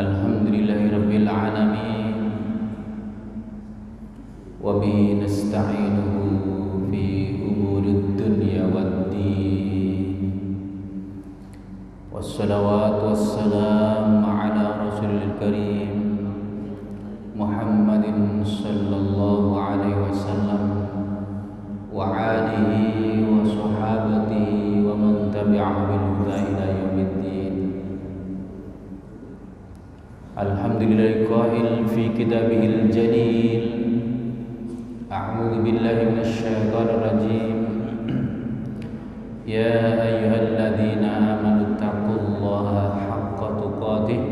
Alhamdulillahirabbil alamin wa bihi nasta'inuhu fi umurid dunya waddin. Wassalawatu wassalamu ala rasulil karim Muhammadin sallallahu alaihi wasallam wa alihi wa sahabatihi wa man tabi'ahu bil huda ila yaumiddin. Alhamdulillahil qail fi kitabihil jalil. A'udzu billahi minasy syaithanir rajim. Ya ayyuhalladzina amanu taqullaha haqqa tuqatih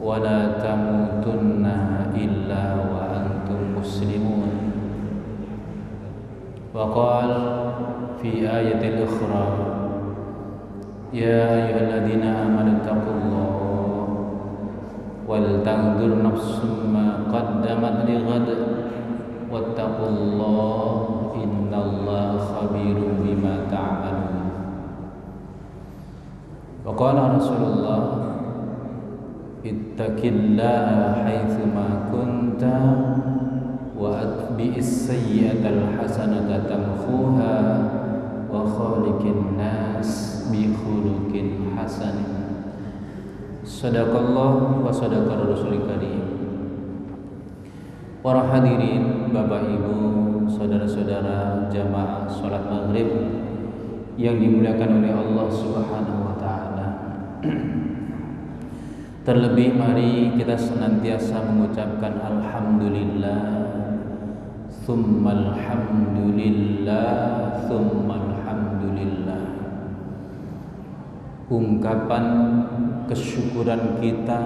wa la tamutunna illa wa antum muslimun. Wa qala fi ayatil ukhra ya ayyuhalladzina amanu taqullaha wal tanzur nafsum ma qaddamat lighad wattaqullaha innallaha khabirum bima ta'malun. Wa qala Rasulullah ittaqillaha haitsu ma kunta wa atbi'is sayyi'atal hasanata tamhuha wa khaliqin nas bi khuluqin hasanin. Sadaqallah wa sadaqar rasulil karim. Para hadirin, Bapak Ibu, saudara-saudara jamaah salat maghrib yang dimuliakan oleh Allah Subhanahu wa taala. Terlebih mari kita senantiasa mengucapkan alhamdulillah, tsummal hamdulillah, tsummal hamdulillah. Ungkapan kesyukuran kita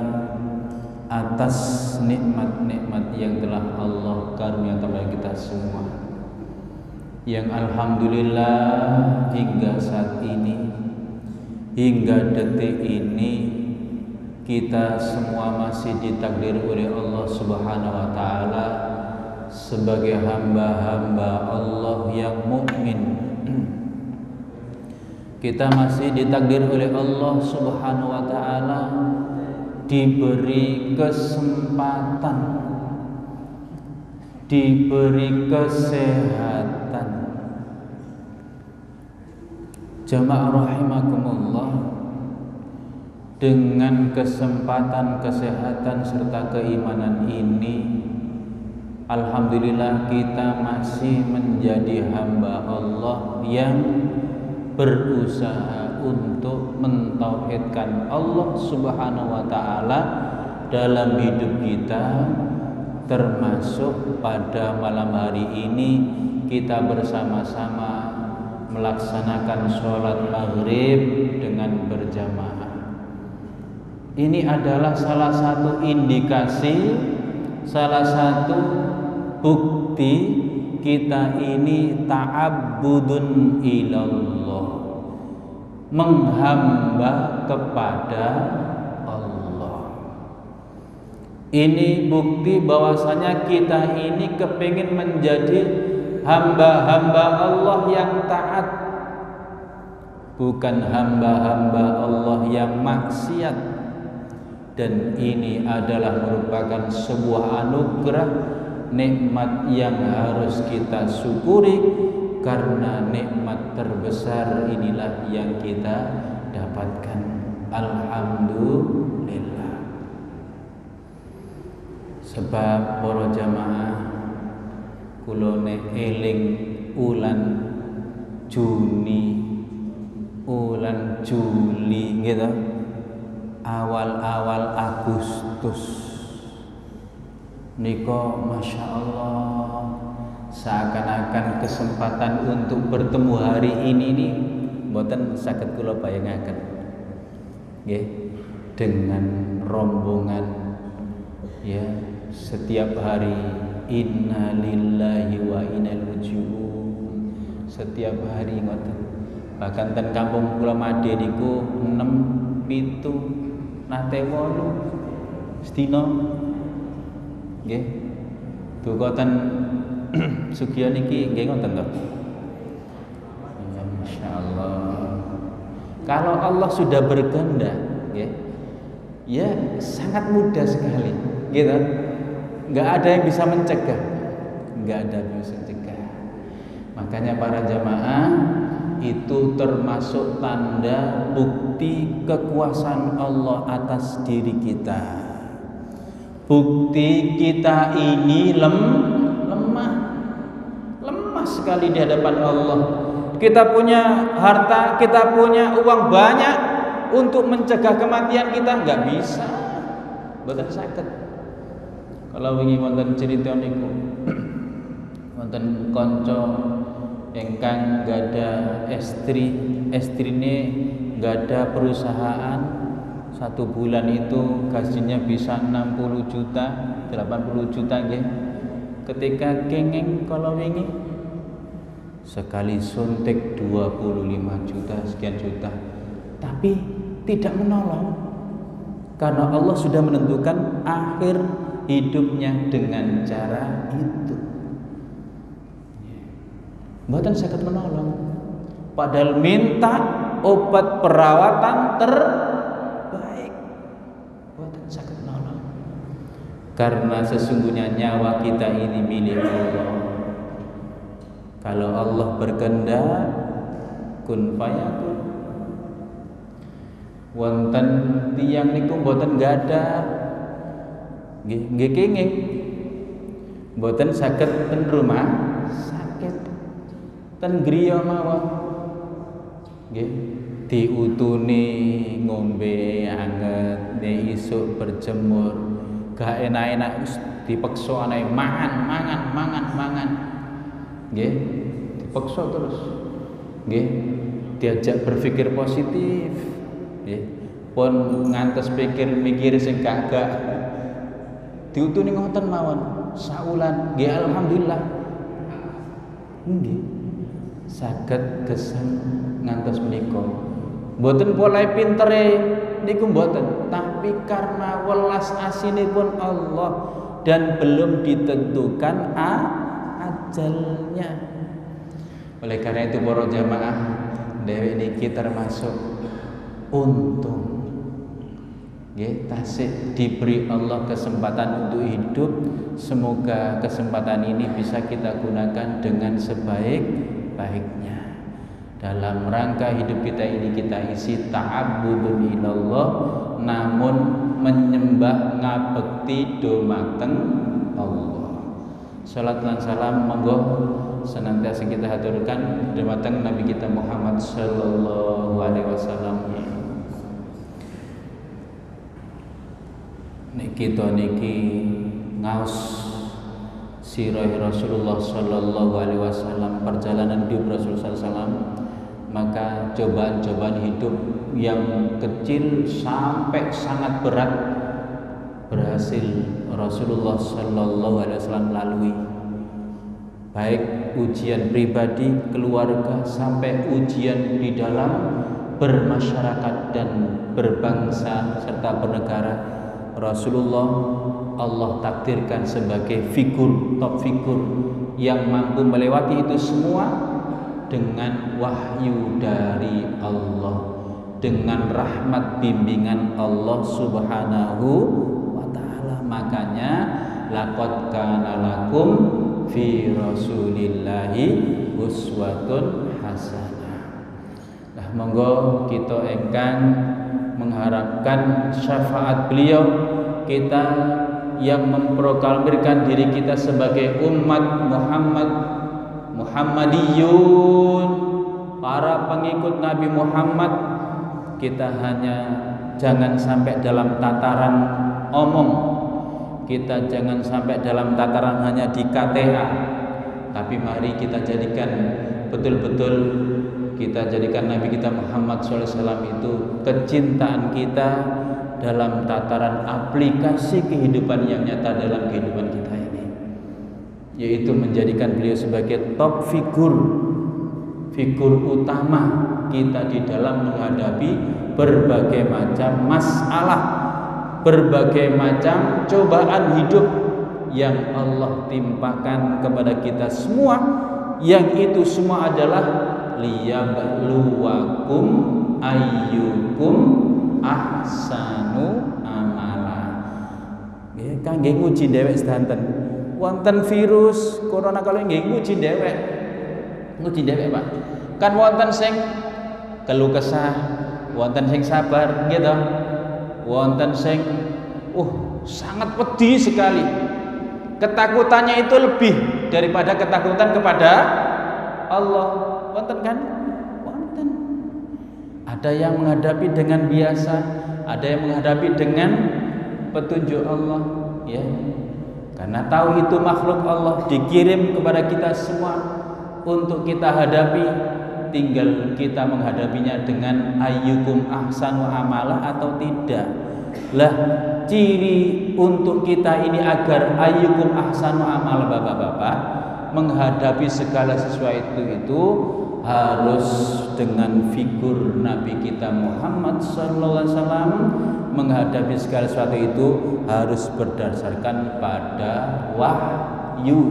atas nikmat-nikmat yang telah Allah karuniakan kepada kita semua. Yang alhamdulillah hingga saat ini, hingga detik ini, kita semua masih ditakdir oleh Allah Subhanahu wa taala sebagai hamba-hamba Allah yang mukmin. Kita masih ditakdir oleh Allah Subhanahu wa taala diberi kesempatan, diberi kesehatan. Jamaah rahimakumullah, dengan kesempatan, kesehatan serta keimanan ini, alhamdulillah kita masih menjadi hamba Allah yang berusaha untuk mentauhidkan Allah Subhanahu wa taala dalam hidup kita, termasuk pada malam hari ini kita bersama-sama melaksanakan sholat maghrib dengan berjamaah. Ini adalah salah satu indikasi, salah satu bukti kita ini ta'abbudun ilallah, menghamba kepada Allah. Ini bukti bahwasanya kita ini kepingin menjadi hamba-hamba Allah yang taat, bukan hamba-hamba Allah yang maksiat. Dan ini adalah merupakan sebuah anugerah, nikmat yang harus kita syukuri, karena nikmat terbesar inilah yang kita dapatkan. Alhamdulillah. Sebab para jamaah kula nek eling ulan Juni, ulan Juli gitu, awal-awal Agustus niko, masya Allah, seakan-akan kesempatan untuk bertemu hari ini nih mboten saged kula bayangaken nggih, dengan rombongan ya setiap hari inna lillahi wa inna ilaihi raji'un, setiap hari ngoten. Bahkan ten kampung kula Made niku 6 7 nate 8 sedina nggih. Duka ten Sugiya niki nggih ngoten to. Ya masyaallah. Kalau Allah sudah berkehendak, nggih, Ya sangat mudah sekali, gitu. Nggak ada yang bisa mencegah, nggak ada yang bisa mencegah. Makanya para jamaah, itu termasuk tanda bukti kekuasaan Allah atas diri kita. Bukti kita ini lemah sekali di hadapan Allah. Kita punya harta, kita punya uang banyak untuk mencegah kematian kita, nggak bisa, mboten saged. Kalau wingi wonten cerita niku, wonten kanca ingkang gada istrine gada perusahaan, 1 bulan itu gajinya bisa 60 juta, 80 juta nggih. Ketika kenging kalau wingi sekali suntik 25 juta, sekian juta, tapi tidak menolong karena Allah sudah menentukan akhir hidupnya dengan cara itu. Mboten saged menolong, padahal minta obat perawatan terbaik, mboten saged menolong. Karena sesungguhnya nyawa kita ini milik Allah. Kalau Allah berkehendak, kun fayakun. Wonten tiyang niku mboten gadah nggih kenging, mboten saged ten rumah sakit, ten griya mawon nggih, diutuni ngombe anget, nek isuk berjemur gak enak-enak wis dipeksa anake mangan nggih, dipeksa terus nggih, diajak berpikir positif nggih, pun ngantos mikir sing gak diutuni ngoten mawon saulan nggih, alhamdulillah nggih saged gesang ngantos menika. Mboten pola pintere niku mboten, tapi karena welas asinipun Allah dan belum ditentukan ajalnya. Oleh karena itu para jamaah, dhewek niki termasuk untung nggih, tasih diberi Allah kesempatan untuk hidup. Semoga kesempatan ini bisa kita gunakan dengan sebaik-baiknya. Dalam rangka hidup kita ini kita isi ta'abbudun ilallah, namun menyembah ngabekti dumateng Allah. Salat lan salam monggo senantiasa kita haturkan dumateng Nabi kita Muhammad sallallahu alaihi wasallam. Nek kita niki ngaos sirah Rasulullah sallallahu alaihi wasallam, perjalanan hidup Rasulullah sallallahu alaihi wasallam, maka cobaan-cobaan hidup yang kecil sampai sangat berat berhasil Rasulullah sallallahu alaihi wasallam lalui. Baik ujian pribadi, keluarga, sampai ujian di dalam bermasyarakat dan berbangsa serta bernegara. Rasulullah Allah takdirkan sebagai top figur yang mampu melewati itu semua dengan wahyu dari Allah, dengan rahmat bimbingan Allah Subhanahu wa taala. Makanya laqad kana lakum fi Rasulillahi uswatun hasanah. Nah, monggo kita engkang mengharapkan syafaat beliau, kita yang memproklamirkan diri kita sebagai umat Muhammadiyun, para pengikut Nabi Muhammad, kita hanya jangan sampai dalam tataran omong, kita jangan sampai dalam tataran hanya di KTA, tapi mari kita jadikan betul-betul, kita jadikan Nabi kita Muhammad SAW itu kecintaan kita dalam tataran aplikasi kehidupan yang nyata dalam kehidupan kita ini, yaitu menjadikan beliau sebagai top figur utama kita di dalam menghadapi berbagai macam masalah, berbagai macam cobaan hidup yang Allah timpakan kepada kita semua, yang itu semua adalah liyabluwakum ayyukum ahsanu kangge nguji dhewek sedanten. Wonten virus corona kalau nggih nguji dhewek. Nguji dhewek, Pak. Kan wonten sing keluh kesah, wonten sing sabar, gitu. Wonten sing sangat pedih sekali. Ketakutannya itu lebih daripada ketakutan kepada Allah. Wonten kan? Wonten. Ada yang menghadapi dengan biasa, ada yang menghadapi dengan petunjuk Allah, ya. Karena tahu itu makhluk Allah dikirim kepada kita semua untuk kita hadapi, tinggal kita menghadapinya dengan ayyukum ahsanu amala atau tidak. Lah, ciri untuk kita ini agar ayyukum ahsanu amala, Bapak-bapak, menghadapi segala sesuatu itu harus dengan figur Nabi kita Muhammad sallallahu alaihi wasallam. Menghadapi segala sesuatu itu harus berdasarkan pada wahyu,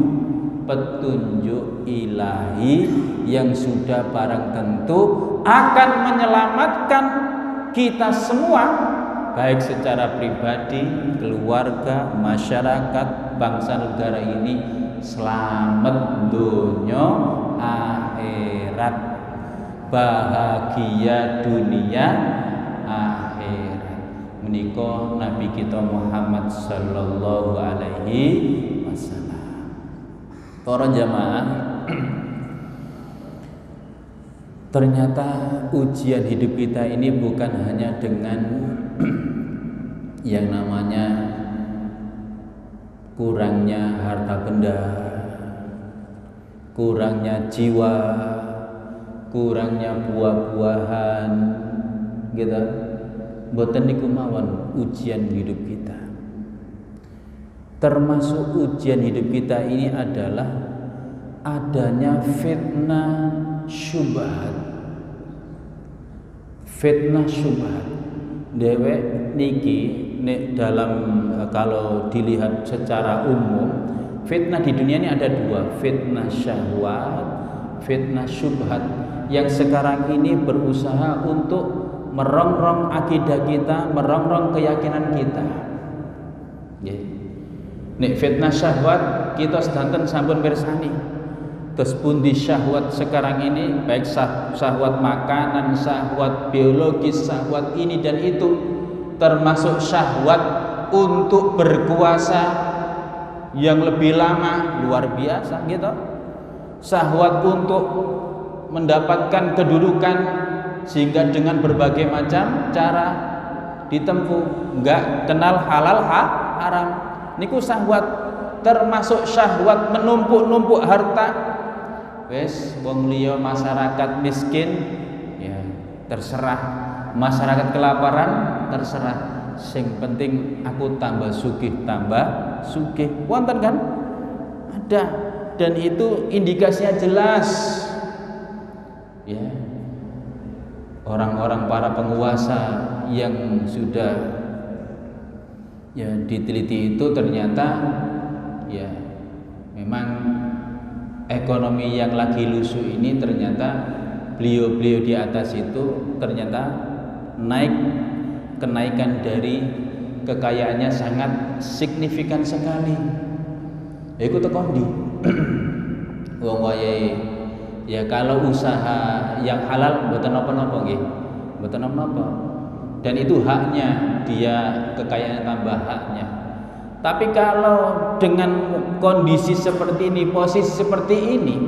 petunjuk ilahi yang sudah barang tentu akan menyelamatkan kita semua, baik secara pribadi, keluarga, masyarakat, bangsa negara ini selamat dunia akhirat, bahagia dunia akhirat. Menika Nabi kita Muhammad sallallahu alaihi wasallam. Para jamaah, ternyata ujian hidup kita ini bukan hanya dengan yang namanya kurangnya harta benda, kurangnya jiwa, kurangnya buah-buahan, gitu. Mboten niku mawon ujian hidup kita. Termasuk ujian hidup kita ini adalah adanya fitnah syubhat. Fitnah syubhat. Dewek niki dalam kalau dilihat secara umum, fitnah di dunia ini ada dua, fitnah syahwat, fitnah syubhat, yang sekarang ini berusaha untuk merongrong akidah kita, merongrong keyakinan kita. Nek fitnah syahwat kita sedanten sampun mirsani. Terus pundi syahwat sekarang ini, baik syahwat makanan, syahwat biologis, syahwat ini dan itu, termasuk syahwat untuk berkuasa yang lebih lama, luar biasa gitu. Syahwat untuk mendapatkan kedudukan sehingga dengan berbagai macam cara ditempuh, enggak kenal halal haram. Niku syahwat, termasuk syahwat menumpuk-numpuk harta. Wes wong liya masyarakat miskin, ya terserah. Masyarakat kelaparan, terserah. Sing penting aku tambah sugih, tambah sugih. Wonten kan? Ada, dan itu indikasinya jelas. Ya. Orang-orang para penguasa yang sudah ya diteliti itu ternyata ya memang ekonomi yang lagi lusuh ini ternyata beliau-beliau di atas itu ternyata kenaikan dari kekayaannya sangat signifikan sekali. Ya iku tekondi. Wong wayahe ya kalau usaha yang halal mboten napa-napa nggih. Mboten napa-napa. Dan itu haknya dia, kekayaannya tambah haknya. Tapi kalau dengan kondisi seperti ini, posisi seperti ini,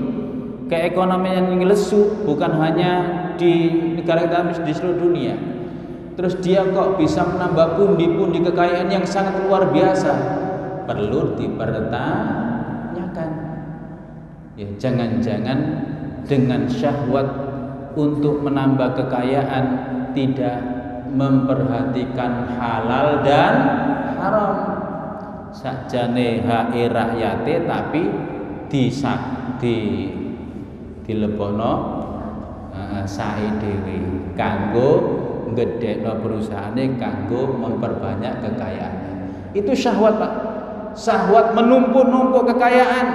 keekonomian yang lesu bukan hanya di negara kita, di seluruh dunia. Terus dia kok bisa menambah pundi-pundi kekayaan yang sangat luar biasa, perlu dipertanyakan. Ya, jangan-jangan dengan syahwat untuk menambah kekayaan tidak memperhatikan halal dan haram. Sakjane hak rakyate tapi dilebono sae dhewe kanggo gedhekno perusahaane, kanggo memperbanyak kekayaannya. Itu syahwat, Pak. Syahwat menumpuk-numpuk kekayaan.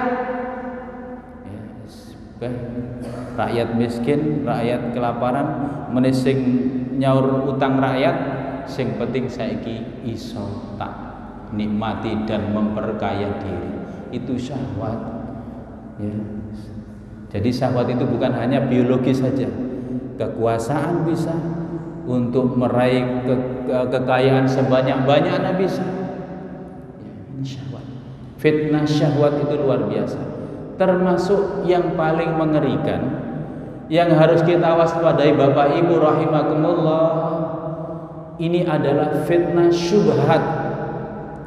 Rakyat miskin, rakyat kelaparan, menising nyaur utang rakyat, sing penting saiki iso tak nikmati dan memperkaya diri. Itu syahwat, ya. Jadi syahwat itu bukan hanya biologis saja, kekuasaan bisa, untuk meraih kekayaan sebanyak-banyaknya bisa, ya, ini syahwat. Fitnah syahwat itu luar biasa. Termasuk yang paling mengerikan, yang harus kita waspadai Bapak Ibu rahimakumullah, ini adalah fitnah syubhat.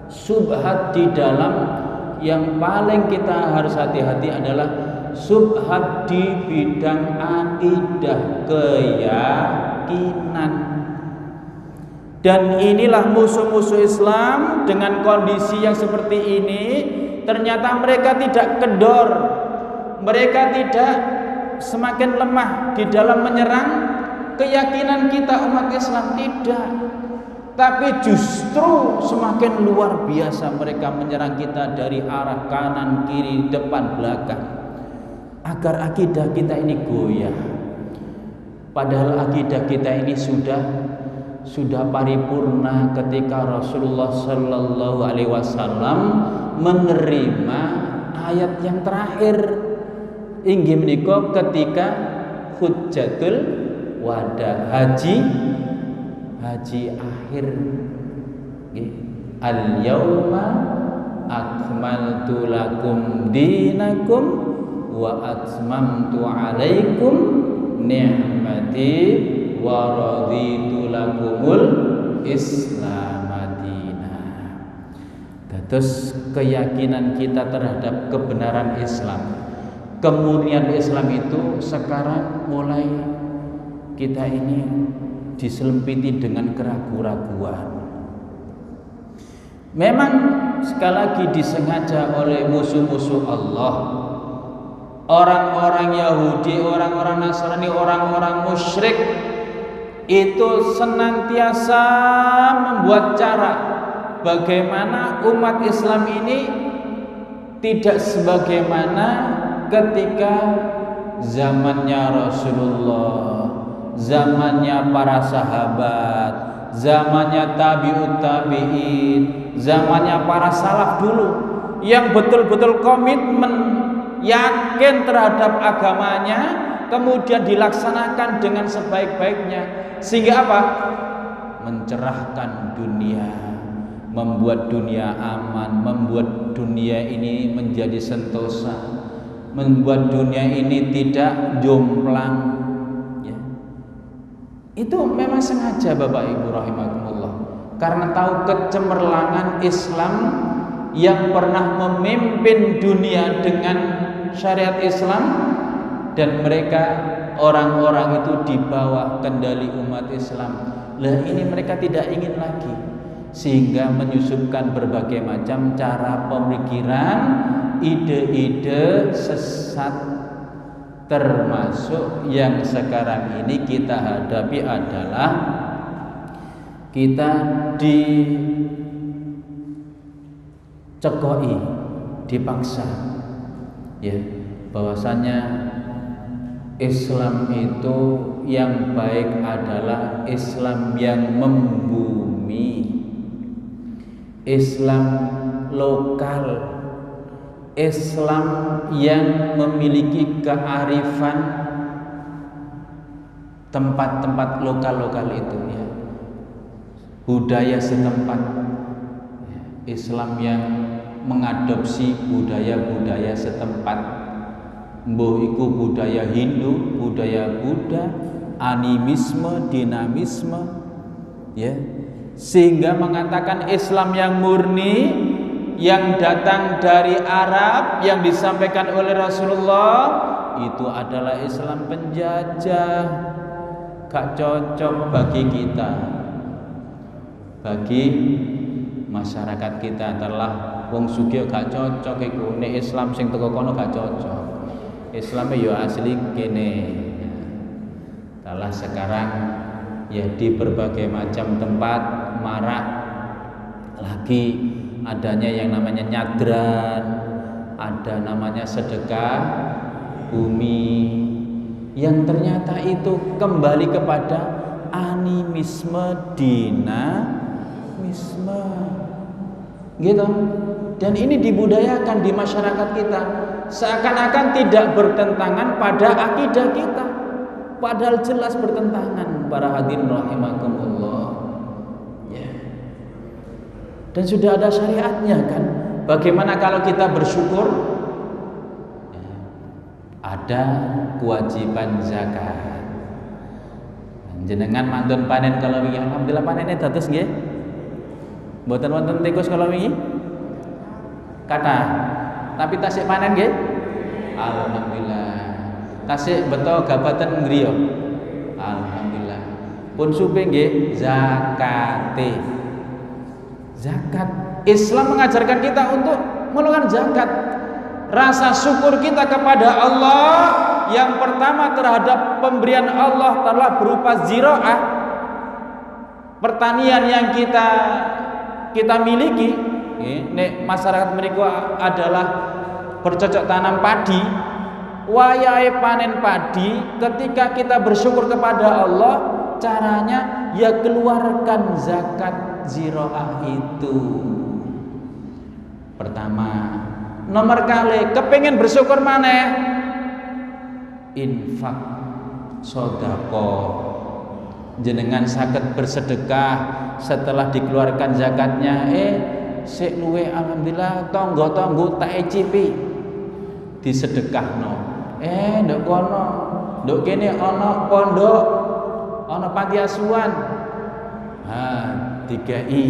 Syubhat di dalam yang paling kita harus hati-hati adalah syubhat di bidang akidah, keyakinan. Dan inilah musuh-musuh Islam dengan kondisi yang seperti ini. Ternyata mereka tidak kendor, mereka tidak semakin lemah di dalam menyerang keyakinan kita umat Islam, tidak. Tapi justru semakin luar biasa mereka menyerang kita dari arah kanan, kiri, depan, belakang, agar akidah kita ini goyah. Padahal akidah kita ini sudah paripurna ketika Rasulullah Sallallahu Alaihi Wasallam menerima ayat yang terakhir, inggih menika ketika hujjatul wada, haji akhir. Al yauma akmaltu lakum dinakum wa atmamtu alaikum ni'mati wa raditu lakumul Islam madina. Terus keyakinan kita terhadap kebenaran Islam, kemurnian Islam itu sekarang mulai kita ini diselempiti dengan keraguan-raguan. Memang sekali lagi disengaja oleh musuh-musuh Allah, orang-orang Yahudi, orang-orang Nasrani, orang-orang musyrik itu senantiasa membuat cara bagaimana umat Islam ini tidak sebagaimana ketika zamannya Rasulullah, zamannya para sahabat, zamannya tabi'ut tabi'in, zamannya para salaf dulu, yang betul-betul komitmen, yakin terhadap agamanya, kemudian dilaksanakan dengan sebaik-baiknya. Sehingga apa? Mencerahkan dunia, membuat dunia aman, membuat dunia ini menjadi sentosa, membuat dunia ini tidak jomplang. Ya. Itu memang sengaja Bapak Ibu rahimakumullah, karena tahu kecemerlangan Islam yang pernah memimpin dunia dengan syariat Islam, dan mereka orang-orang itu di bawah kendali umat Islam. Lah ini mereka tidak ingin lagi, sehingga menyusupkan berbagai macam cara pemikiran, ide-ide sesat, termasuk yang sekarang ini kita hadapi adalah kita dicekoi, dipaksa, ya, bahwasanya Islam itu yang baik adalah Islam yang membumi, Islam lokal, Islam yang memiliki kearifan tempat-tempat lokal-lokal itu, ya, budaya setempat, ya, Islam yang mengadopsi budaya-budaya setempat, mbuh iku budaya Hindu, budaya Buddha, animisme, dinamisme, ya, sehingga mengatakan Islam yang murni, yang datang dari Arab, yang disampaikan oleh Rasulullah, itu adalah Islam penjajah, gak cocok bagi kita, bagi masyarakat kita. Telah wong sugih gak cocok iku, nek Islam sing teko kono gak cocok. Islam yo asli kene. Telah sekarang ya di berbagai macam tempat marak lagi adanya yang namanya nyadran, ada namanya sedekah bumi, yang ternyata itu kembali kepada animisme, dinamisme. Gitu. Dan ini dibudayakan di masyarakat kita, seakan-akan tidak bertentangan pada akidah kita, padahal jelas bertentangan. Para hadirin rahimakumullah. Ya. Dan sudah ada syariatnya kan. Bagaimana kalau kita bersyukur? Ya. Ada kewajiban zakat. Jenengan mantun panen kalau wingi, alhamdulillah panennya dados nggih. Mboten wonten tikus kalau wingi? Kata, tapi tasik panen nggih? Alhamdulillah. Tasik beto gabatan ngriya. Alhamdulillah. Pun supe nggih zakate. Zakat. Islam mengajarkan kita untuk mengeluarkan zakat. Rasa syukur kita kepada Allah yang pertama terhadap pemberian Allah telah berupa ziraah, pertanian yang kita miliki. Nek masyarakat mereka adalah bercocok tanam padi, wayahe panen padi. Ketika kita bersyukur kepada Allah, caranya ya keluarkan zakat ziraah itu. Pertama, nomor kali kepengen bersyukur maneh, infak sedekah. Jenengan saged bersedekah setelah dikeluarkan zakatnya, sik luwe alhamdulillah tangga-tangga tak icipi disedekahno. Nduk kono, nduk kene ana pondok, ana panti asuhan. Dikai.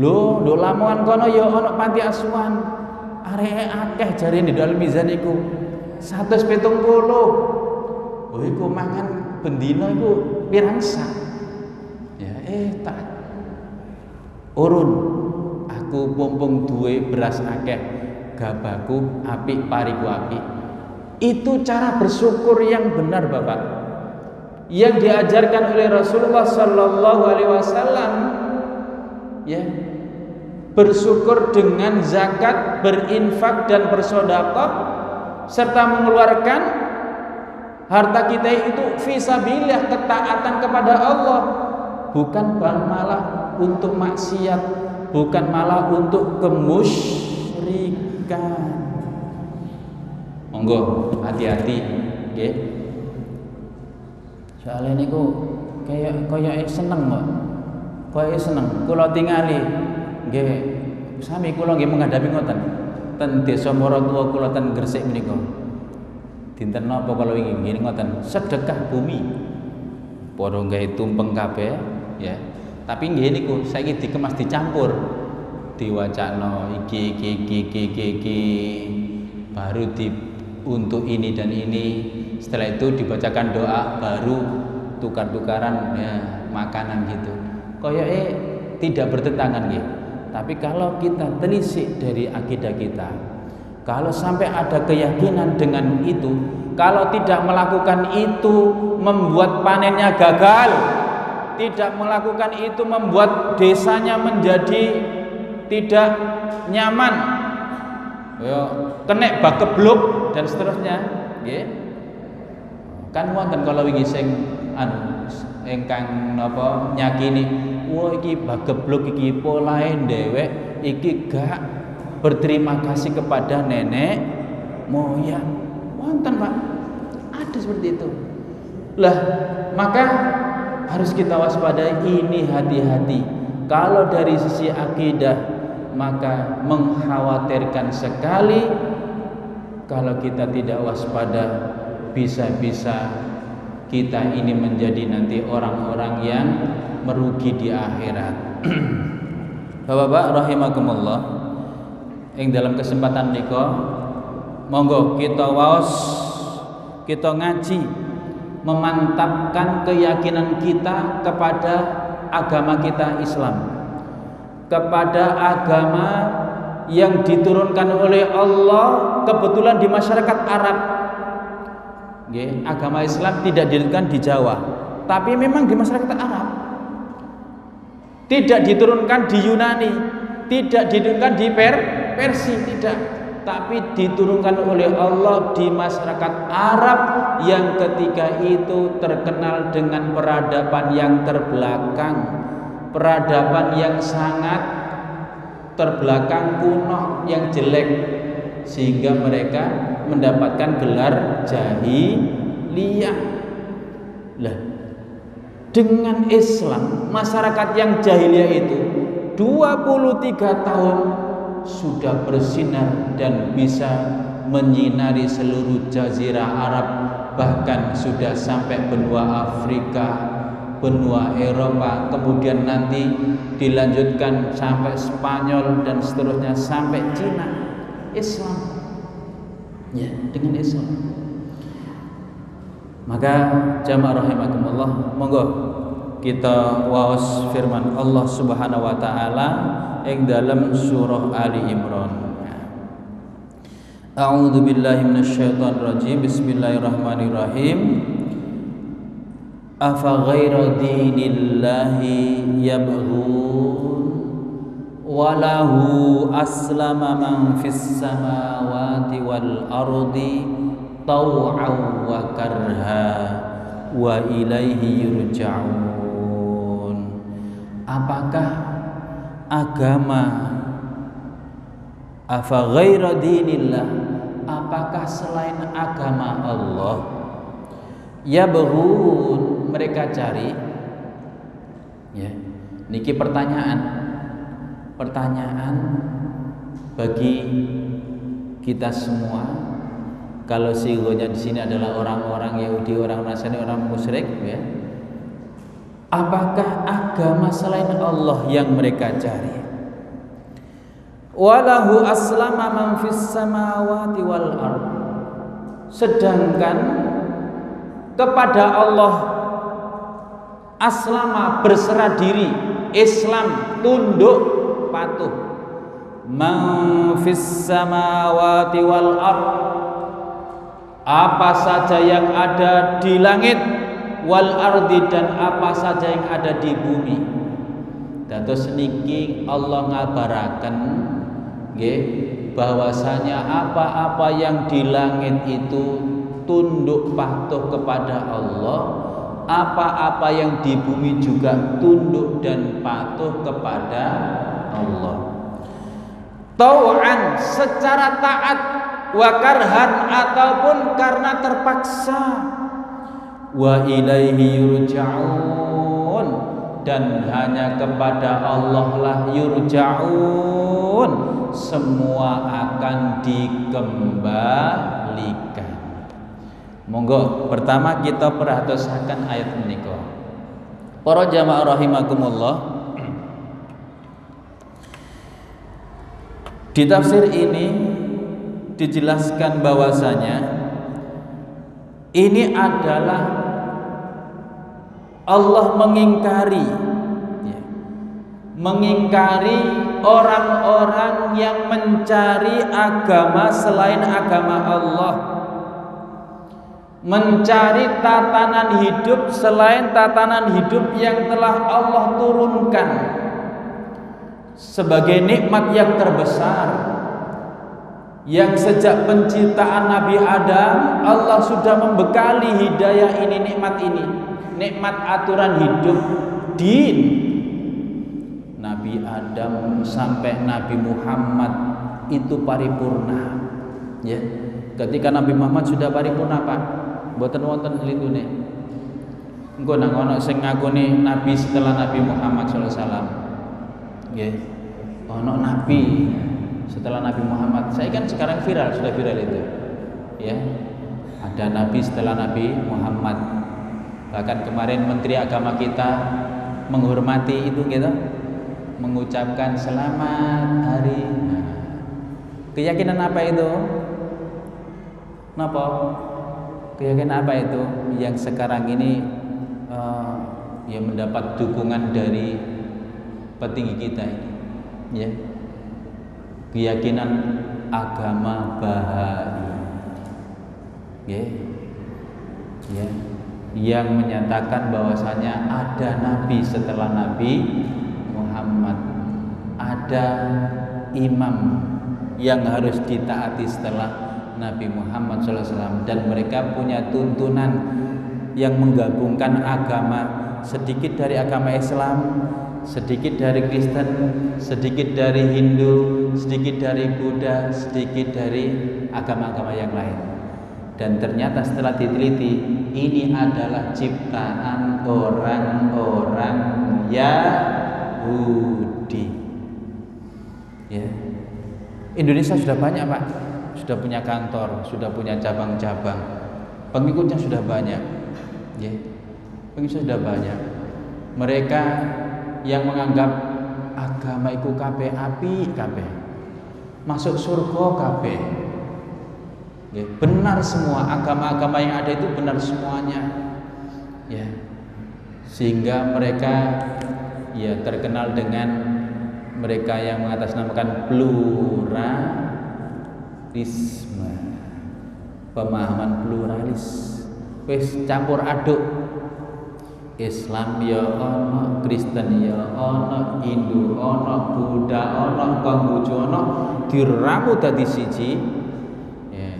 Lho, nduk Lamongan kono ya ana panti asuhan. Areke akeh jarene di dalam mizan iku. 170. Oh iku mangan bendina iku pirang sak. Ya tak urun. Aku pompong duwe beras akeh, gabaku apik, pariku apik. Itu cara bersyukur yang benar, Bapak, yang diajarkan oleh Rasulullah Sallallahu Alaihi Wasallam. Ya, bersyukur dengan zakat, berinfak dan bersedekah serta mengeluarkan harta kita itu fisabilillah, ketaatan kepada Allah, bukan malah untuk maksiat, bukan malah untuk kemusyrikan. Monggo hati-hati, nggih. Soale niku kaya seneng kok. Kaya seneng. Kula tingali nggih sami kula nggih menghadapi ngoten. Ten desa Maratua kula ten Gresik menika. Dinten napa kala wingi nggih ngoten, sedekah bumi. Padha gawe tumpeng kabeh, ya. Tapi nggih niku saiki dikemas dicampur. Diwacana iki baru untuk ini dan ini. Setelah itu dibacakan doa, baru tukar-tukaran ya, makanan gitu. Koyoke tidak bertentangan nggih. Tapi kalau kita telisik dari akidah kita, kalau sampai ada keyakinan dengan itu, kalau tidak melakukan itu membuat panennya gagal, tidak melakukan itu membuat desanya menjadi tidak nyaman, kena bakebluk dan seterusnya, nggih. Kan wonten kalau wingi sing ingkang napa nyakini, wah iki bakebluk iki polahe dhewek iki gak berterima kasih kepada nenek moyang. Wonten, Pak. Ada seperti itu. Lah, maka harus kita waspadai ini, hati-hati. Kalau dari sisi akidah, maka mengkhawatirkan sekali kalau kita tidak waspada, bisa-bisa kita ini menjadi nanti orang-orang yang merugi di akhirat. Bapak-bapak rahimakumullah, ing dalam kesempatan niko monggo kita waos, kita ngaji, memantapkan keyakinan kita kepada agama kita Islam, kepada agama yang diturunkan oleh Allah kebetulan di masyarakat Arab. Agama Islam tidak diturunkan di Jawa, tapi memang di masyarakat Arab. Tidak diturunkan di Yunani, tidak diturunkan di Persia, tidak, tapi diturunkan oleh Allah di masyarakat Arab yang ketika itu terkenal dengan peradaban yang terbelakang, peradaban yang sangat terbelakang, kuno, yang jelek, sehingga mereka mendapatkan gelar jahiliyah. Lah, dengan Islam, masyarakat yang jahiliyah itu 23 tahun sudah bersinar dan bisa menyinari seluruh jazirah Arab, bahkan sudah sampai benua Afrika, benua Eropa, kemudian nanti dilanjutkan sampai Spanyol dan seterusnya sampai Cina. Islam, ya, dengan Islam. Maka jamaah rahimakumullah, monggo kita waos firman Allah Subhanahu wa taala ing dalam surah Ali Imran. A'udzu billahi minasyaitonir rajim. Bismillahirrahmanirrahim. Afa ghaira dinillahi yabghun walahu aslama man fis samawati wal ardi taw'an wa karha wa ilaihi yurja'un. Apakah agama afa ghaira dinillah, apakah selain agama Allah, yabghun, mereka cari, ya, niki pertanyaan bagi kita semua. Kalau sigonya di sini adalah orang-orang Yahudi, orang Nasrani, orang musyrik, ya. Apakah agama selain Allah yang mereka cari? Walahu aslama man fis samawati wal ard. Sedangkan kepada Allah aslama, berserah diri, Islam, tunduk, patuh. Man fis samawati wal ard, apa saja yang ada di langit, wal ardi, dan apa saja yang ada di bumi. Dados niki Allah ngabaraken nggih bahwasanya apa-apa yang di langit itu tunduk patuh kepada Allah, apa-apa yang di bumi juga tunduk dan patuh kepada Allah. Tau'an, secara taat, wa karhan, ataupun karena terpaksa, wa ilaihi yurja'un, dan hanya kepada Allah lah yurja'un, semua akan dikembalikan. Monggo pertama kita perhatikan ayat menika. Para jamaah rahimakumullah, di tafsir ini dijelaskan bahwasanya ini adalah Allah mengingkari orang-orang yang mencari agama selain agama Allah, mencari tatanan hidup selain tatanan hidup yang telah Allah turunkan sebagai nikmat yang terbesar, yang sejak penciptaan Nabi Adam Allah sudah membekali hidayah ini, nikmat aturan hidup, din. Nabi Adam sampai Nabi Muhammad itu paripurna, ya. Ketika Nabi Muhammad sudah paripurna, Pak, mboten wonten lintune. Engko nang ana sing ngakuni nabi setelah Nabi Muhammad sallallahu alaihi wasallam. Nggih. Ana nabi setelah Nabi Muhammad. Saya kan sekarang sudah viral itu. Ya. Ada nabi setelah Nabi Muhammad. Bahkan kemarin Menteri Agama kita menghormati itu gitu, mengucapkan selamat hari. Keyakinan apa itu? Napa? Keyakinan apa itu? Yang sekarang ini yang mendapat dukungan dari petinggi kita ini, ya. Keyakinan agama Baha'i, ya. Ya. Yang menyatakan bahwasanya ada nabi setelah Nabi Muhammad, ada imam yang harus ditaati setelah Nabi Muhammad SAW, dan mereka punya tuntunan yang menggabungkan agama, sedikit dari agama Islam, sedikit dari Kristen, sedikit dari Hindu, sedikit dari Buddha, sedikit dari agama-agama yang lain. Dan ternyata setelah diteliti, ini adalah ciptaan orang-orang Yahudi. Ya. Indonesia sudah banyak, Pak. Sudah punya kantor, sudah punya cabang-cabang. Pengikutnya sudah banyak. Ya. Pengikutnya sudah banyak. Mereka yang menganggap agama iku kabeh apik kabeh. Masuk surga kabeh. Ya, benar semua agama-agama yang ada itu benar semuanya. Ya. Sehingga mereka ya terkenal dengan mereka yang mengatasnamakan pluralisme. Pemahaman pluralis. Wis campur aduk. Islam ya ana, Kristen ya ana, Hindu ana, Buddha ana, Konghucu ana, diramu dadi siji. Ya,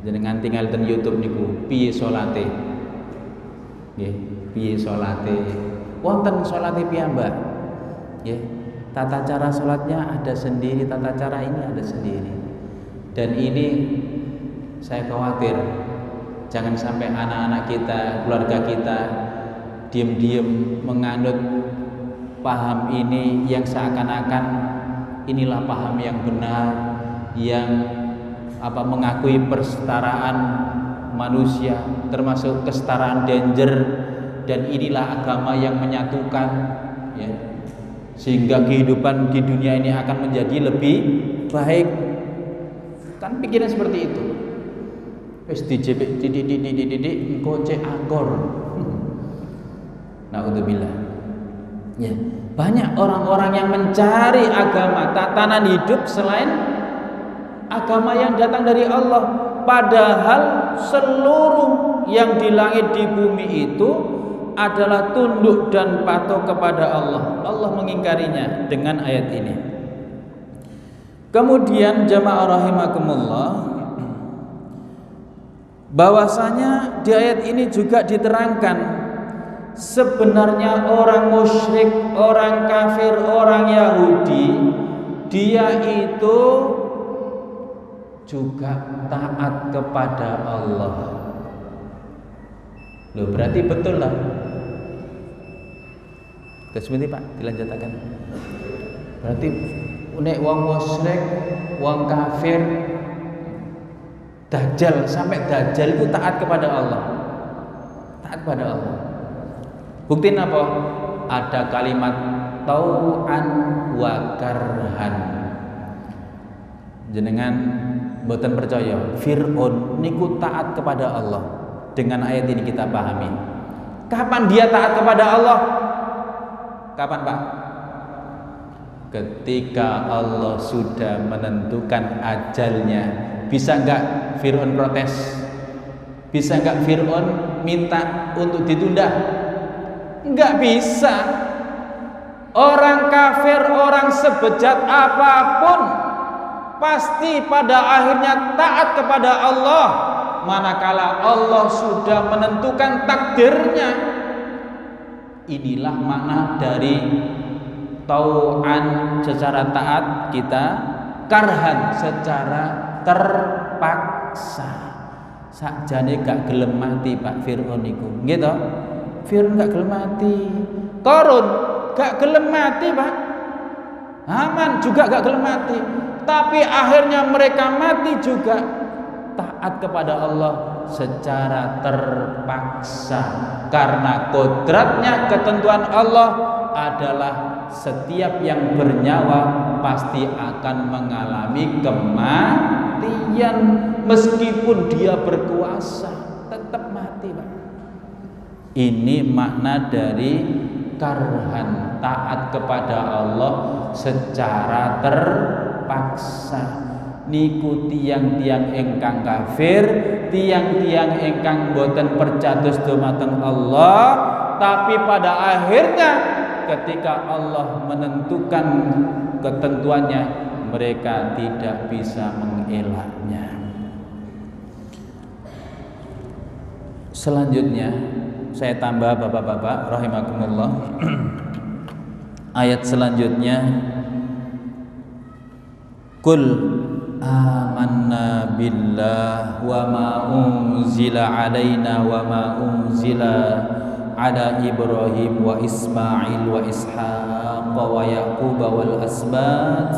jenengan tinggal ten YouTube niku piye salate. Nggih, piye salate. Wonten salate piyambak. Nggih, tata cara salatnya ada sendiri, tata cara ini ada sendiri. Dan ini saya khawatir jangan sampai anak-anak kita, keluarga kita diam-diam menganut paham ini yang seakan-akan inilah paham yang benar, yang mengakui persetaraan manusia, termasuk kesetaraan danger, dan inilah agama yang menyatukan, ya, sehingga kehidupan di dunia ini akan menjadi lebih baik. Kan pikiran seperti itu. Wis dijepit didik engko cek angkor. Naudzubillah. Ya, banyak orang-orang yang mencari agama, tatanan hidup selain agama yang datang dari Allah. Padahal seluruh yang di langit di bumi itu adalah tunduk dan patuh kepada Allah. Allah mengingkarinya dengan ayat ini. Kemudian jamaah rahimakumullah, bahwasanya di ayat ini juga diterangkan sebenarnya orang musyrik, orang kafir, orang Yahudi, dia itu juga taat kepada Allah. Loh, berarti betul lah. Sebentar Pak, dilanjutkan. Berarti nek wong musyrik, wong kafir, dajjal, sampai dajjal itu taat kepada Allah. Taat kepada Allah. Bukti apa? Ada kalimat tau'an wa karhan. Jenengan mboten percaya, Fir'aun niku taat kepada Allah. Dengan ayat ini kita pahami. Kapan dia taat kepada Allah? Kapan, Pak? Ketika Allah sudah menentukan ajalnya. Bisa enggak Fir'aun protes? Bisa enggak Fir'aun minta untuk ditunda? Enggak bisa. Orang kafir, orang sebejat apapun, pasti pada akhirnya taat kepada Allah, manakala Allah sudah menentukan takdirnya. Inilah makna dari tau'an secara taat kita, karhan secara terpaksa. Sakjane gak gelem mati Pak Fir'aun niku. Nggih to? Fir'aun gak gelem mati. Qarun gak gelem mati, Pak. Haman juga gak gelem mati. Tapi akhirnya mereka mati juga taat kepada Allah secara terpaksa. Karena kodratnya, ketentuan Allah adalah setiap yang bernyawa pasti akan mengalami kematian. Meskipun dia berkuasa, tetap mati, Pak. Ini makna dari karhan, taat kepada Allah secara terpaksa. Niku tiang-tiang ingkang kafir, tiang-tiang ingkang boten percados dumateng Allah, tapi pada akhirnya ketika Allah menentukan ketentuannya, mereka tidak bisa mengelaknya. Selanjutnya saya tambah bapak-bapak rahimakumullah. Ayat selanjutnya, Qul amanna billah wa ma unzila alaina wa ma unzila ala Ibrahim wa Ismail wa Ishaq wa Yaqub wal asbat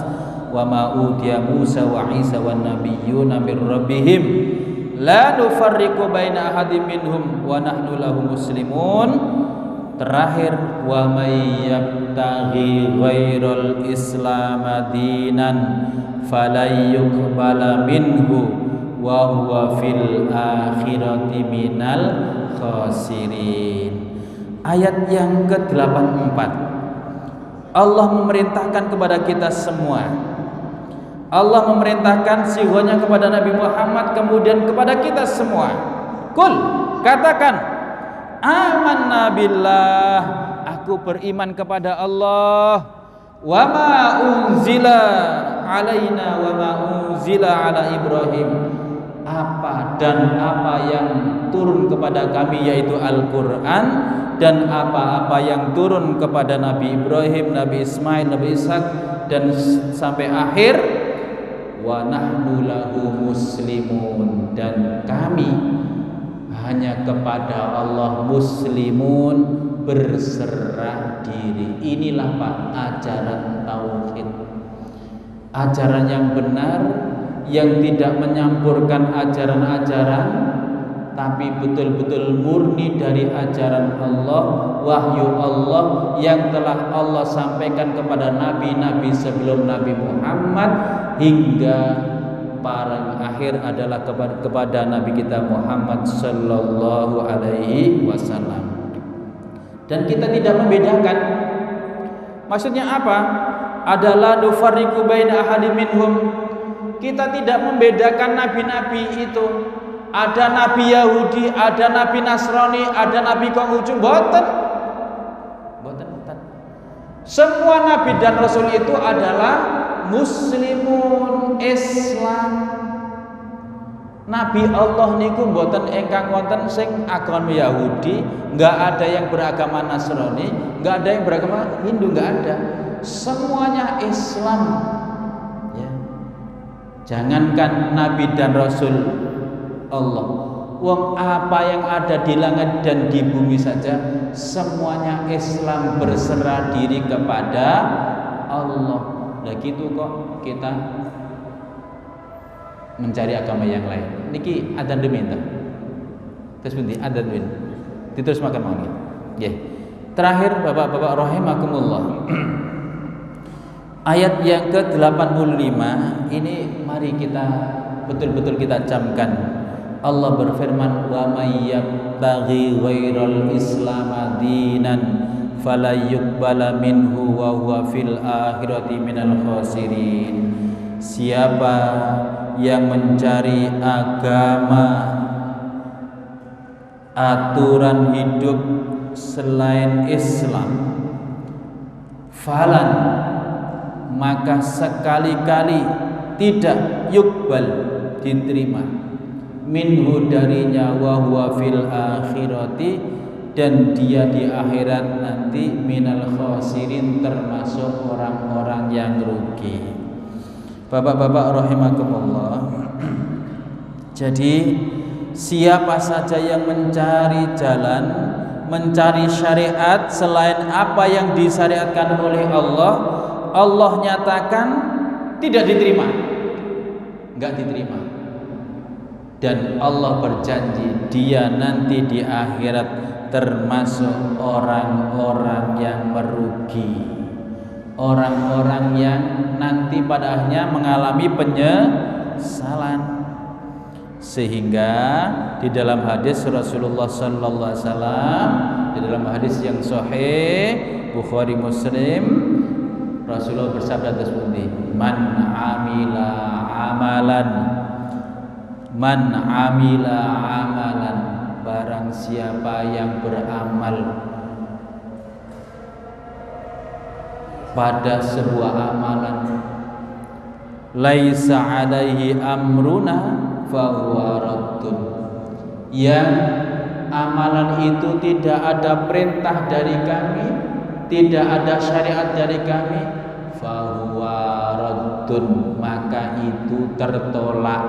wa ma utiya Musa wa Isa wan nabiyyuna min rabbihim la nufarriqu baina ahadin minhum wa nahnu lahu muslimun. Terakhir, wa may yabtaghi ghairal islam dinan falan yuqbala minhu wa huwa fil akhirati minal khasirin. Ayat yang ke-84, Allah memerintahkan kepada kita semua. Allah memerintahkan siwanya kepada Nabi Muhammad, kemudian kepada kita semua. Qul, katakan, amanna billah, aku beriman kepada Allah, wa ma unzila alaina wa ma unzila ala Ibrahim, apa dan apa yang turun kepada kami yaitu Al-Quran, dan apa-apa yang turun kepada Nabi Ibrahim, Nabi Ismail, Nabi Ishak, dan sampai akhir, wa nahnu lahu muslimun, dan kami hanya kepada Allah muslimun, berserah diri. Inilah Pak ajaran tauhid, ajaran yang benar, yang tidak menyampurkan ajaran-ajaran, tapi betul-betul murni dari ajaran Allah, wahyu Allah yang telah Allah sampaikan kepada nabi-nabi sebelum Nabi Muhammad hingga paling akhir adalah kepada Nabi kita Muhammad sallallahu alaihi wasallam. Dan kita tidak membedakan. Maksudnya apa? Adalah nufarriqu baina ahadin minhum. Kita tidak membedakan nabi-nabi itu. Ada nabi Yahudi, ada nabi Nasrani, ada nabi Konghucu, boten. Semua nabi dan rasul itu adalah muslimun, Islam. Nabi Allah niku mboten ingkang wonten sing agama Yahudi, enggak ada yang beragama Nasrani, enggak ada yang beragama Hindu, enggak ada. Semuanya Islam. Ya. Jangankan nabi dan rasul Allah, wong apa yang ada di langit dan di bumi saja semuanya Islam, berserah diri kepada Allah. Nah gitu kok kita mencari agama yang lain. Niki adzan diminta. Terus pundi adzan win. Diterus makan mau nggih. Nggih. Terakhir Bapak-bapak rahimakumullah. Ayat yang ke-85 ini mari kita betul-betul kita camkan. Allah berfirman, wa may yabtaghi ghairal islam dinan fala yuqbala minhu wa huwa fil akhirati minal khasirin. Siapa yang mencari agama, aturan hidup selain Islam, falan, maka sekali-kali tidak yuqbal, diterima, minhu darinya, wa huwa fil akhirati, dan dia di akhirat nanti minal khasirin, termasuk orang-orang yang rugi. Bapak-bapak rahimakumullah. Jadi siapa saja yang mencari jalan, mencari syariat selain apa yang disyariatkan oleh Allah, Allah nyatakan tidak diterima, enggak diterima. Dan Allah berjanji dia nanti di akhirat termasuk orang-orang yang merugi, orang-orang yang nanti pada akhirnya mengalami penyesalan. Sehingga di dalam hadis Rasulullah sallallahu alaihi wasallam, di dalam hadis yang sahih Bukhari Muslim, Rasulullah bersabda tersebut, man amila amalan, barang siapa yang beramal pada sebuah amalan, laisa alaihi amruna fahuwa raddun, yang amalan itu tidak ada perintah dari kami, tidak ada syariat dari kami, fahuwa raddun, maka itu tertolak.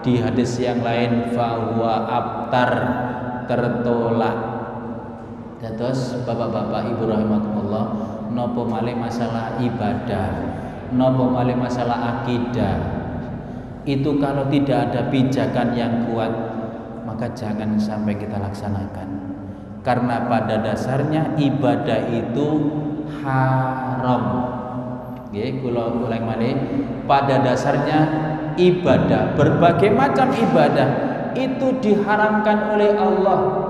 Di hadis yang lain, fahuwa abtar, tertolak. Terus bapak-bapak ibu rahimakumullah, nopo malih masalah ibadah, nopo malih masalah akidah, itu kalau tidak ada pijakan yang kuat, maka jangan sampai kita laksanakan. Karena pada dasarnya ibadah itu haram. Nggih, kula ulang malih, pada dasarnya ibadah, berbagai macam ibadah itu diharamkan oleh Allah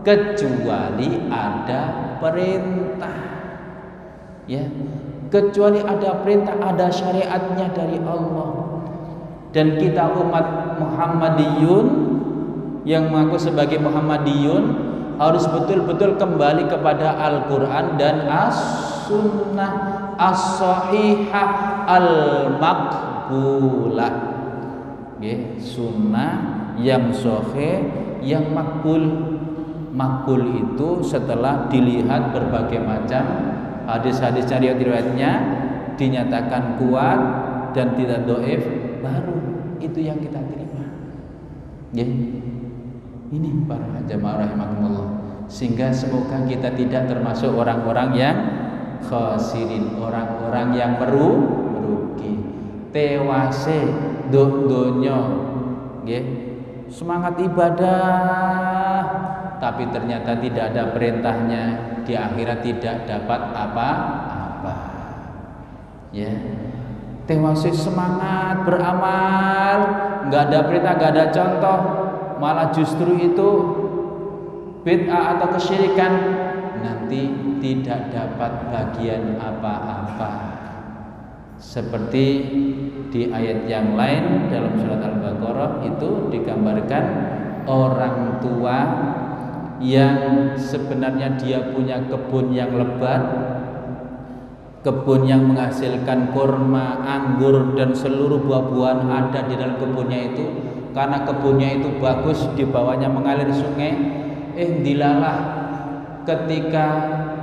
kecuali ada perintah. Ya, kecuali ada perintah, ada syariatnya dari Allah. Dan kita umat Muhammadiyun yang mengaku sebagai Muhammadiyun harus betul-betul kembali kepada Al-Quran dan As-Sunnah As-Sahihah Al-Maqbulah. Sunnah yang sahih, yang makbul. Makbul itu setelah dilihat berbagai macam hadis-hadis riwayatnya dinyatakan kuat dan tidak dhaif, baru itu yang kita terima. Ini para jamaah rahimakumullah. Sehingga semoga kita tidak termasuk orang-orang yang khasirin, orang-orang yang merugi. Tewase donya, semangat ibadah, tapi ternyata tidak ada perintahnya, di akhirat tidak dapat apa-apa. Ya, tewase semangat beramal, nggak ada perintah, nggak ada contoh, malah justru itu bid'ah atau kesyirikan, nanti tidak dapat bagian apa-apa. Seperti di ayat yang lain dalam surat Al-Baqarah itu digambarkan orang tua yang sebenarnya dia punya kebun yang lebat, kebun yang menghasilkan kurma, anggur dan seluruh buah-buahan ada di dalam kebunnya itu. Karena kebunnya itu bagus, di bawahnya mengalir sungai, dilalah ketika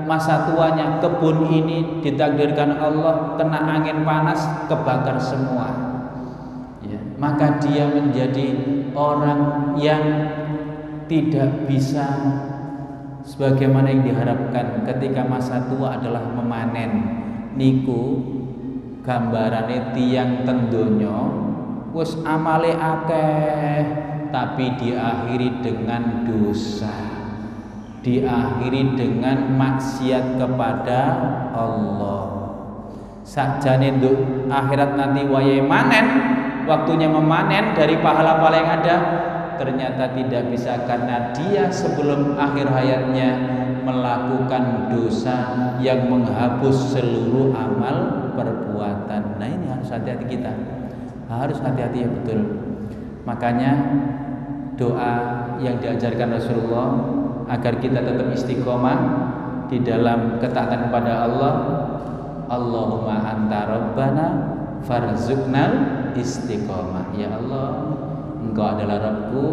masa tuanya kebun ini ditakdirkan Allah kena angin panas, kebakar semua. Ya, maka dia menjadi orang yang tidak bisa sebagaimana yang diharapkan ketika masa tua adalah memanen. Niku gambarane tiyang tendonyo wis amale akeh tapi diakhiri dengan dosa, diakhiri dengan maksiat kepada Allah. Sakjane nduk akhirat nanti wayahe manen, waktunya memanen dari pahala-pahala yang ada, ternyata tidak bisa karena dia sebelum akhir hayatnya melakukan dosa yang menghapus seluruh amal perbuatan. Nah, ini harus hati-hati kita. Harus hati-hati ya, betul. Makanya doa yang diajarkan Rasulullah agar kita tetap istiqomah di dalam ketaatan kepada Allah, Allahumma anta rabbana farzuqnal istiqomah. Ya Allah, Engkau adalah Rabbku,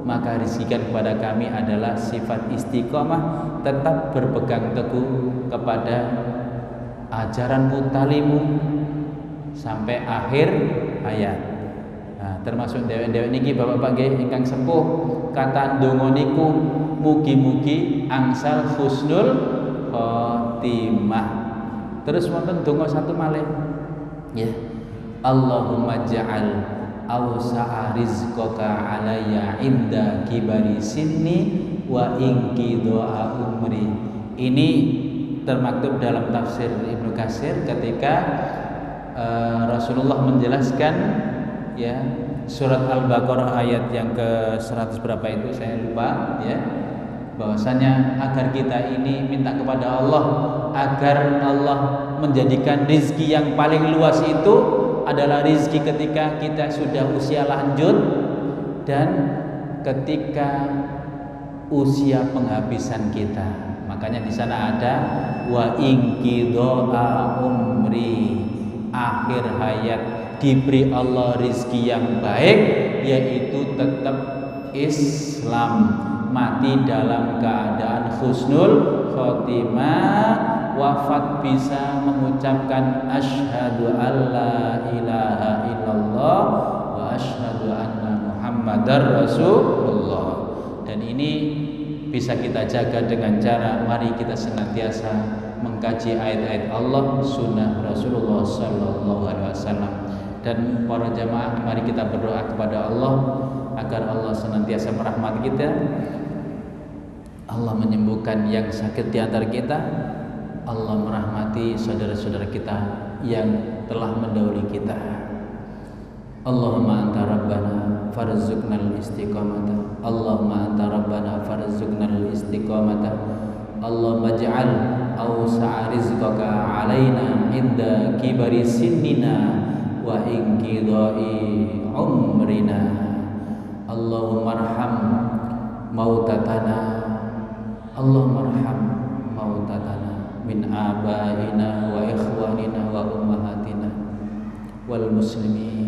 maka rizkikan kepada kami adalah sifat istiqomah, tetap berpegang teguh kepada ajaran-Mu, talimu sampai akhir hayat. Nah, termasuk dewek-dewek niki bapak-bapak nggih ingkang sepuh, kata ndonga niku mugi-mugi angsal husnul khotimah. Terus wonten donga satu malih. Ya. Allahumma ja'al awsa'a rizqaka alayya inda kibari sinni wa inqidha'a umri. Ini termaktub dalam tafsir Ibnu Katsir ketika Rasulullah menjelaskan ya surat Al-Baqarah ayat yang ke 100 berapa itu saya lupa ya, bahwasanya agar kita ini minta kepada Allah agar Allah menjadikan rizki yang paling luas itu adalah rizki ketika kita sudah usia lanjut dan ketika usia penghabisan kita. Makanya di sana ada wa inqidha'a umri, akhir hayat diberi Allah rizki yang baik, yaitu tetap Islam, mati dalam keadaan husnul khotimah, wafat bisa mengucapkan asyhadu alla ilaha illallah wa asyhadu anna muhammadar rasulullah. Dan ini bisa kita jaga dengan cara mari kita senantiasa mengkaji ayat-ayat Allah, sunnah Rasulullah sallallahu alaihi wasallam. Dan para jamaah, mari kita berdoa kepada Allah agar Allah senantiasa merahmati kita, Allah menyembuhkan yang sakit di antara kita, Allah merahmati saudara-saudara kita yang telah mendahului kita. Allahumma anta rabbana farzuqnal istiqamata, Allahumma anta rabbana farzuqnal istiqamata, Allahumma ij'al awsa'a rizqaka alaina inda kibari sinnina wa inqidai umrina. Allahumma arham mautatana, Allahumma arham mautatana min abaina wa ikhwanina wa ummahatina wal muslimin.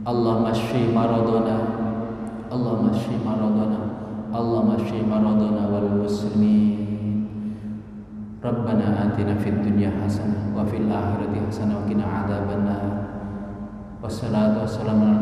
Allahumma shfi maradana, Allahumma shfi maradana, Allahumma shfi maradana wal muslimin. Rabbana atina fid dunya hasanah wa fil akhirati hasanah wa qina adzabannar. Wassalatu wassalamu